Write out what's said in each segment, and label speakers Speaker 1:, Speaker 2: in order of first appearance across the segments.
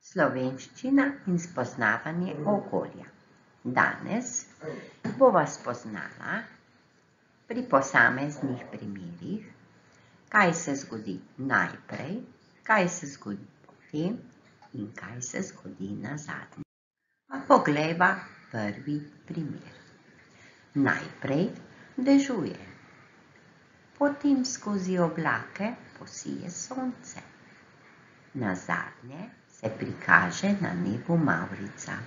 Speaker 1: Slovenščina in spoznavanje okolja. Danes bova spoznala pri posameznih primerih, kaj se zgodi najprej, kaj se zgodi potem in kaj se zgodi nazadnje. Pa poglejva prvi primer. Najprej dežuje, potem skozi oblake posije sonce. Nazadnje se prikaže na nebu mavrica.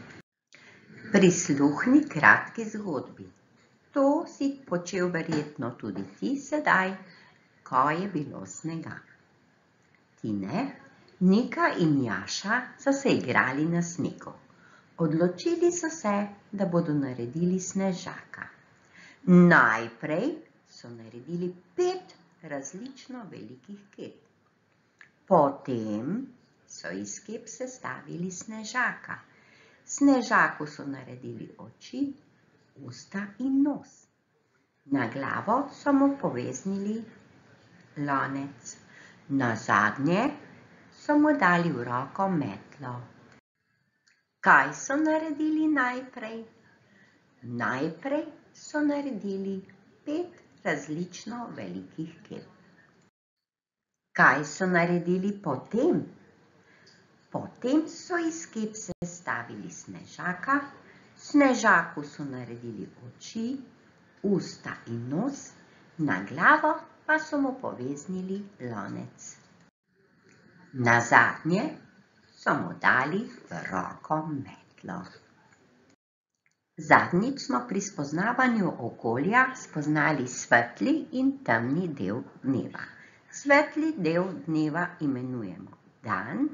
Speaker 1: Prisluhni kratki zgodbi. To si počel verjetno tudi ti sedaj, ko je bilo snega. Tine, Nika in Jaša so se igrali na snegu. Odločili so se, da bodo naredili snežaka. Najprej so naredili 5 različno velikih kep. Potem so iz kep sestavili snežaka. Snežaku so naredili oči, usta in nos. Na glavo so mu poveznili lonec. Nazadnje so mu dali v roko metlo. Kaj so naredili najprej? Najprej so naredili 5 različno velikih kep. Kaj so naredili potem? Potem so iz kep sestavili snežaka, snežaku so naredili oči, usta in nos, na glavo pa so mu poveznili lonec. Nazadnje so mu dali v roko metlo. Zadnjič smo pri spoznavanju okolja spoznali svetli in temni del dneva. Svetli del dneva imenujemo dan,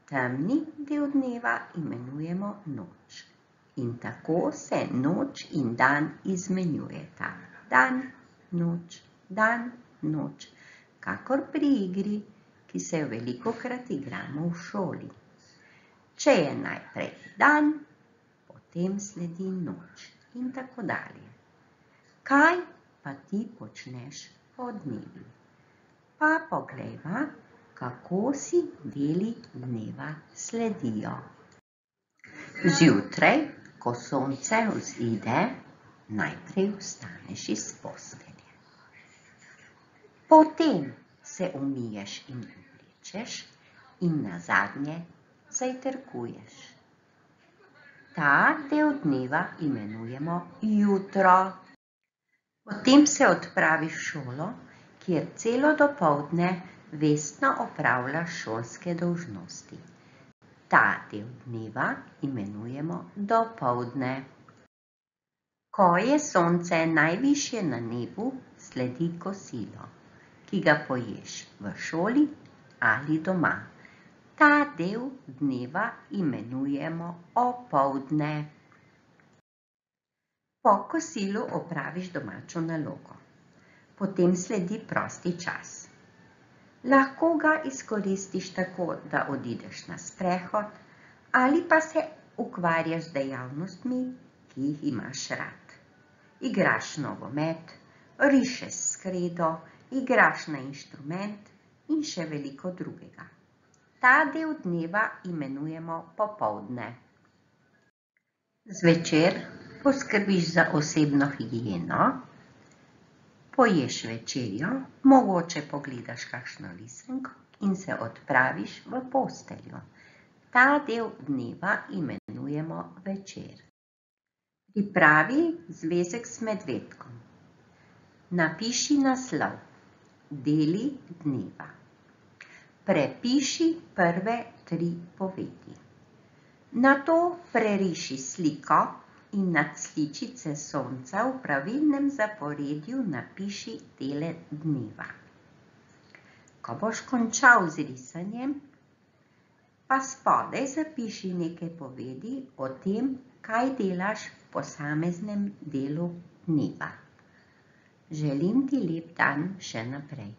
Speaker 1: temni del dneva imenujemo noč. In tako se noč in dan izmenjujeta. Dan, noč, kakor pri igri, ki se jo velikokrat igramo v šoli. Če je najprej dan, potem sledi noč in tako dalje. Kaj pa ti počneš podnevi? Pa poglejva, kako si deli dneva sledijo. Zjutraj, ko sonce vzide, najprej vstaneš iz postelje. Potem se umiješ in oblečeš in nazadnje zajtrkuješ. Ta del dneva imenujemo jutro. Potem se odpraviš v šolo, kjer celo dopoldne vestno opravljaš šolske dolžnosti. Ta del dneva imenujemo dopoldne. Ko je sonce najvišje na nebu, sledi kosilo, ki ga poješ v šoli ali doma. Ta del dneva imenujemo opoldne. Po kosilu opraviš domačo nalogo. Potem sledi prosti čas. Lahko ga izkoristiš tako, da odideš na sprehod ali pa se ukvarjaš z dejavnostmi, ki jih imaš rad. Igraš nogomet, rišeš s kredo, igraš na inštrument in še veliko drugega. Ta del dneva imenujemo popoldne. Zvečer poskrbiš za osebno higieno, poješ večerjo, mogoče pogledaš kakšno risanko in se odpraviš v posteljo. Ta del dneva imenujemo večer. Pripravi zvezek z medvedkom. Napiši naslov. Deli dneva. Prepiši prve 3 povedi. Nato preriši sliko in nad sličice sonca v pravilnem zaporedju napiši dele dneva. Ko boš končal z risanjem, pa spodaj zapiši nekaj povedi o tem, kaj delaš v posameznem delu dneva. Želim ti lep dan še naprej.